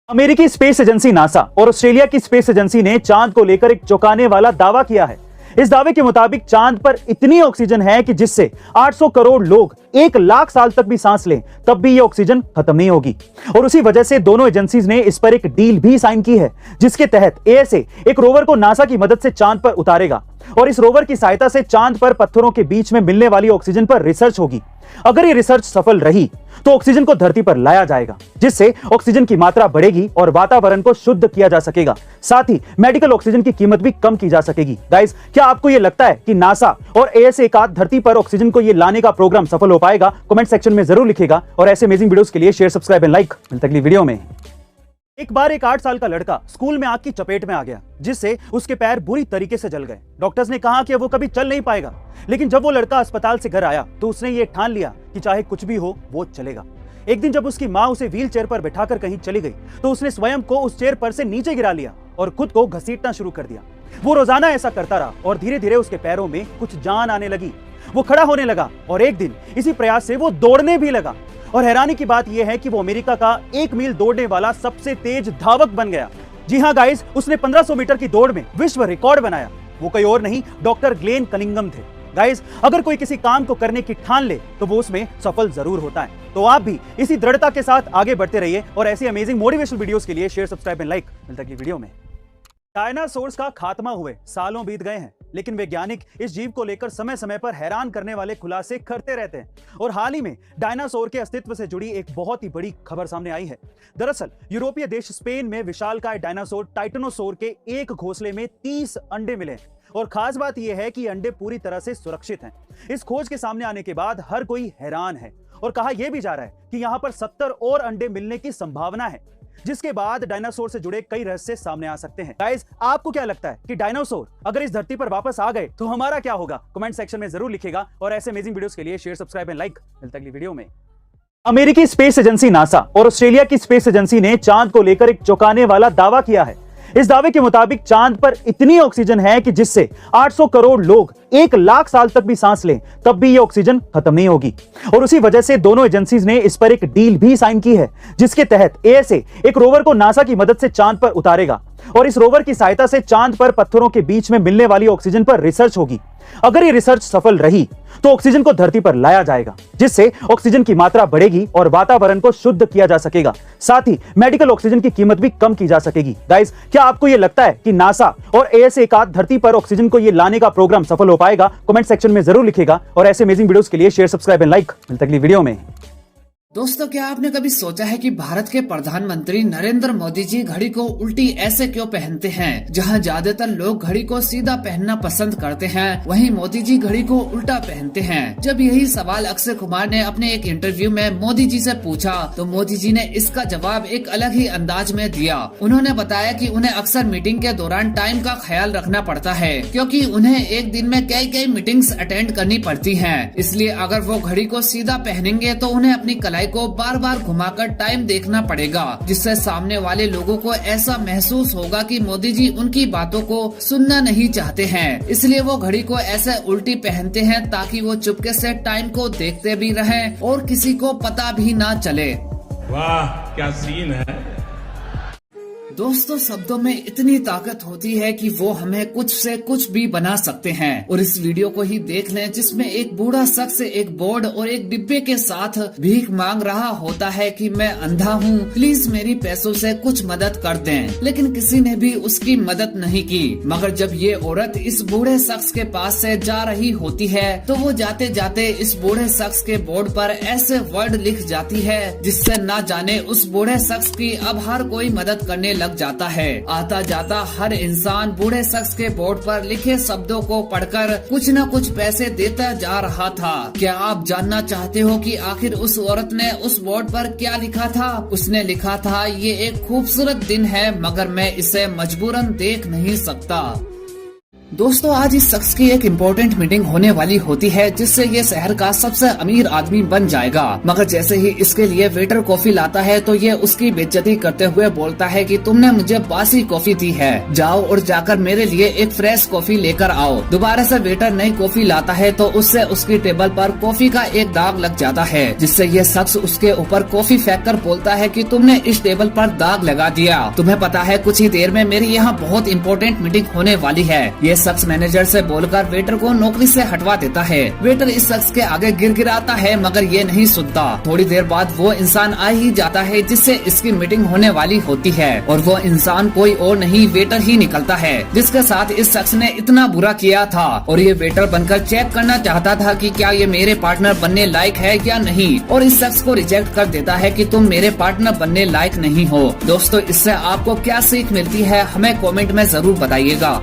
अमेरिकी space agency NASA और Australia की स्पेस एजेंसी ने चांद को लेकर एक चौंकाने वाला दावा किया है। इस दावे के मुताबिक चांद पर इतनी ऑक्सीजन है कि जिससे 800 करोड़ लोग 1 लाख साल तक भी सांस लें तब भी ये ऑक्सीजन खत्म नहीं होगी। और उसी वजह से दोनों एजेंसीज ने इस पर एक डील भी साइन की है, जिसके तहत एएसए एक रोवर को नासा की मदद से चांद पर उतारेगा और इस रोवर की सहायता से चांद पर पत्थरों के बीच में मिलने वाली ऑक्सीजन पर रिसर्च होगी। अगर ये रिसर्च सफल रही तो ऑक्सीजन को धरती पर लाया जाएगा, जिससे ऑक्सीजन की मात्रा बढ़ेगी और वातावरण को शुद्ध किया जा सकेगा। साथ ही मेडिकल ऑक्सीजन की कीमत भी कम की जा सकेगी। गाइस, क्या आपको ये लगता है कि नासा और एएसए का धरती पर ऑक्सीजन को ये लाने का प्रोग्राम सफल हो पाएगा? कमेंट सेक्शन में जरूर लिखिएगा और ऐसे अमेजिंग वीडियोस के लिए शेयर, सब्सक्राइब एंड लाइक। मिलते अगली वीडियो में। एक बार एक 8 साल का लड़का स्कूल में आग की चपेट में आ गया, जिससे उसके पैर बुरी तरीके से जल गए। डॉक्टर्स ने कहा कि वो कभी चल नहीं पाएगा, लेकिन जब वो लड़का अस्पताल से घर आया तो उसने ये ठान लिया कि चाहे कुछ भी हो वो चलेगा। एक दिन जब उसकी माँ उसे व्हील चेयर पर बैठाकर कहीं चली गई तो उसने स्वयं को उस चेयर पर से नीचे गिरा लिया और खुद को घसीटना शुरू कर दिया। वो रोजाना ऐसा करता रहा और धीरे धीरे उसके पैरों में कुछ जान आने लगी। वो खड़ा होने लगा और एक दिन इसी प्रयास से वो दौड़ने भी लगा। और हैरानी की बात यह है कि वो अमेरिका का 1 मील दौड़ने वाला सबसे तेज धावक बन गया। जी हाँ गाइस, उसने 1500 मीटर की दौड़ में विश्व रिकॉर्ड बनाया। वो कोई और नहीं, डॉक्टर ग्लेन कनिंगम थे। गाइस, अगर कोई किसी काम को करने की ठान ले तो वो उसमें सफल जरूर होता है। तो आप भी इसी दृढ़ता के साथ आगे बढ़ते रहिए और ऐसी अमेजिंग मोटिवेशनल वीडियोस के लिए शेयर, सब्सक्राइब एंड लाइक। मिलते हैं अगली वीडियो में। डायनासोर्स का खात्मा हुए सालों बीत गए हैं, लेकिन वैज्ञानिक इस जीव को लेकर समय समय पर हैरान करने वाले खुलासे करते रहते हैं। और हाल ही में डायनासोर के अस्तित्व से जुड़ी एक बहुत ही बड़ी खबर सामने आई है। दरअसल यूरोपीय देश स्पेन में विशालकाय डायनासोर टाइटेनोसोर के एक घोंसले में 30 अंडे मिले और खास बात यह है कि अंडे पूरी तरह से सुरक्षित हैं। इस खोज के सामने आने के बाद हर कोई हैरान है और कहा यह भी जा रहा है कि यहां पर 70 और अंडे मिलने की संभावना है, जिसके बाद डायनासोर से जुड़े कई रहस्य सामने आ सकते हैं। गाइस, आपको क्या लगता है कि डायनासोर अगर इस धरती पर वापस आ गए तो हमारा क्या होगा? कमेंट सेक्शन में जरूर लिखिएगा और ऐसे अमेजिंग वीडियोस के लिए शेयर, सब्सक्राइब एंड लाइक। मिलते हैं अगली वीडियो में। अमेरिकी स्पेस एजेंसी नासा और ऑस्ट्रेलिया की स्पेस एजेंसी ने चांद को लेकर एक चौंकाने वाला दावा किया है। इस दावे के मुताबिक चांद पर इतनी ऑक्सीजन है कि जिससे 800 करोड़ लोग 1 लाख साल तक भी सांस लें तब भी ये ऑक्सीजन खत्म नहीं होगी। और उसी वजह से दोनों एजेंसीज ने इस पर एक डील भी साइन की है, जिसके तहत एएसए एक रोवर को नासा की मदद से चांद पर उतारेगा और इस रोवर की सहायता से चांद पर पत्थरों के बीच में मिलने वाली ऑक्सीजन पर रिसर्च होगी। अगर ये रिसर्च सफल रही तो ऑक्सीजन को धरती पर लाया जाएगा, जिससे ऑक्सीजन की मात्रा बढ़ेगी और वातावरण को शुद्ध किया जा सकेगा। साथ ही मेडिकल ऑक्सीजन की कीमत भी कम की जा सकेगी। गाइस, क्या आपको ये लगता है कि नासा और एएसए का धरती पर ऑक्सीजन को ये लाने का प्रोग्राम सफल हो पाएगा? कमेंट सेक्शन में जरूर लिखिएगा और ऐसे अमेजिंग वीडियोस के लिए शेयर, सब्सक्राइब एंड लाइक। मिलते हैं अगली वीडियो में। दोस्तों, क्या आपने कभी सोचा है कि भारत के प्रधानमंत्री नरेंद्र मोदी जी घड़ी को उल्टी ऐसे क्यों पहनते हैं? जहां ज्यादातर लोग घड़ी को सीधा पहनना पसंद करते हैं, वहीं मोदी जी घड़ी को उल्टा पहनते हैं। जब यही सवाल अक्षय कुमार ने अपने एक इंटरव्यू में मोदी जी से पूछा तो मोदी जी ने इसका जवाब एक अलग ही अंदाज में दिया। उन्होंने बताया कि उन्हें अक्सर मीटिंग के दौरान टाइम का ख्याल रखना पड़ता है, क्योंकि उन्हें एक दिन में कई मीटिंग्स अटेंड करनी पड़ती है। इसलिए अगर वो घड़ी को सीधा पहनेंगे तो उन्हें अपनी कलाई को बार बार घुमाकर टाइम देखना पड़ेगा, जिससे सामने वाले लोगों को ऐसा महसूस होगा कि मोदी जी उनकी बातों को सुनना नहीं चाहते हैं। इसलिए वो घड़ी को ऐसे उल्टी पहनते हैं ताकि वो चुपके से टाइम को देखते भी रहें और किसी को पता भी ना चले। वाह, क्या सीन है। दोस्तों, शब्दों में इतनी ताकत होती है कि वो हमें कुछ से कुछ भी बना सकते हैं। और इस वीडियो को ही देख लें, जिसमें एक बूढ़ा शख्स एक बोर्ड और एक डिब्बे के साथ भीख मांग रहा होता है कि मैं अंधा हूँ, प्लीज मेरी पैसों से कुछ मदद कर दें। लेकिन किसी ने भी उसकी मदद नहीं की। मगर जब ये औरत इस बूढ़े शख्स के पास से जा रही होती है तो वो जाते जाते इस बूढ़े शख्स के बोर्ड पर ऐसे वर्ड लिख जाती है जिससे ना जाने उस बूढ़े शख्स की अब हर कोई मदद करने लग जाता है। आता जाता हर इंसान बूढ़े शख्स के बोर्ड पर लिखे शब्दों को पढ़कर कुछ न कुछ पैसे देता जा रहा था। क्या आप जानना चाहते हो कि आखिर उस औरत ने उस बोर्ड पर क्या लिखा था? उसने लिखा था, ये एक खूबसूरत दिन है मगर मैं इसे मजबूरन देख नहीं सकता। दोस्तों आज इस शख्स की एक इम्पोर्टेंट मीटिंग होने वाली होती है जिससे ये शहर का सबसे अमीर आदमी बन जाएगा। मगर जैसे ही इसके लिए वेटर कॉफी लाता है तो ये उसकी बेइज्जती करते हुए बोलता है कि तुमने मुझे बासी कॉफी दी है, जाओ और जाकर मेरे लिए एक फ्रेश कॉफी लेकर आओ। दोबारा से वेटर नई कॉफी लाता है तो उससे उसकी टेबल पर कॉफी का एक दाग लग जाता है, जिससे ये शख्स उसके ऊपर कॉफी फेंककर बोलता है कि तुमने इस टेबल पर दाग लगा दिया। तुम्हें पता है कुछ ही देर में मेरी यहाँ बहुत इम्पोर्टेंट मीटिंग होने वाली है। ये शख्स मैनेजर से बोलकर वेटर को नौकरी से हटवा देता है। वेटर इस शख्स के आगे गिड़गिड़ाता है मगर ये नहीं सुनता। थोड़ी देर बाद वो इंसान आ ही जाता है जिससे इसकी मीटिंग होने वाली होती है और वो इंसान कोई और नहीं वेटर ही निकलता है जिसके साथ इस शख्स ने इतना बुरा किया था। और ये वेटर बनकर चेक करना चाहता था कि क्या ये मेरे पार्टनर बनने लायक है या नहीं, और इस शख्स को रिजेक्ट कर देता है कि तुम मेरे पार्टनर बनने लायक नहीं हो। दोस्तों इससे आपको क्या सीख मिलती है हमें कमेंट में जरूर बताइएगा।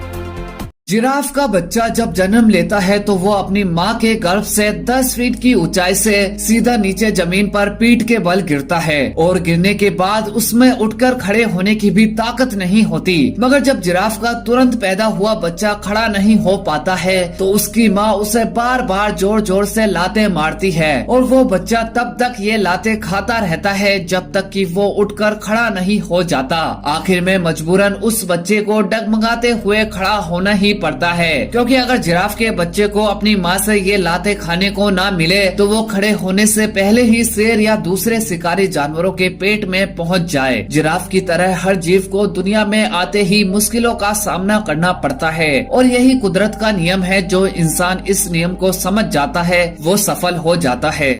जिराफ का बच्चा जब जन्म लेता है तो वो अपनी माँ के गर्भ से 10 फीट की ऊंचाई से सीधा नीचे जमीन पर पीठ के बल गिरता है और गिरने के बाद उसमें उठकर खड़े होने की भी ताकत नहीं होती। मगर जब जिराफ का तुरंत पैदा हुआ बच्चा खड़ा नहीं हो पाता है तो उसकी माँ उसे बार बार जोर जोर से लाते मारती है और वो बच्चा तब तक ये लाते खाता रहता है जब तक कि वो उठकर खड़ा नहीं हो जाता। आखिर में मजबूरन उस बच्चे को डगमगाते हुए खड़ा होना ही पड़ता है, क्योंकि अगर जिराफ के बच्चे को अपनी माँ से ये लाते खाने को ना मिले तो वो खड़े होने से पहले ही शेर या दूसरे शिकारी जानवरों के पेट में पहुँच जाए। जिराफ की तरह हर जीव को दुनिया में आते ही मुश्किलों का सामना करना पड़ता है और यही कुदरत का नियम है। जो इंसान इस नियम को समझ जाता है वो सफल हो जाता है।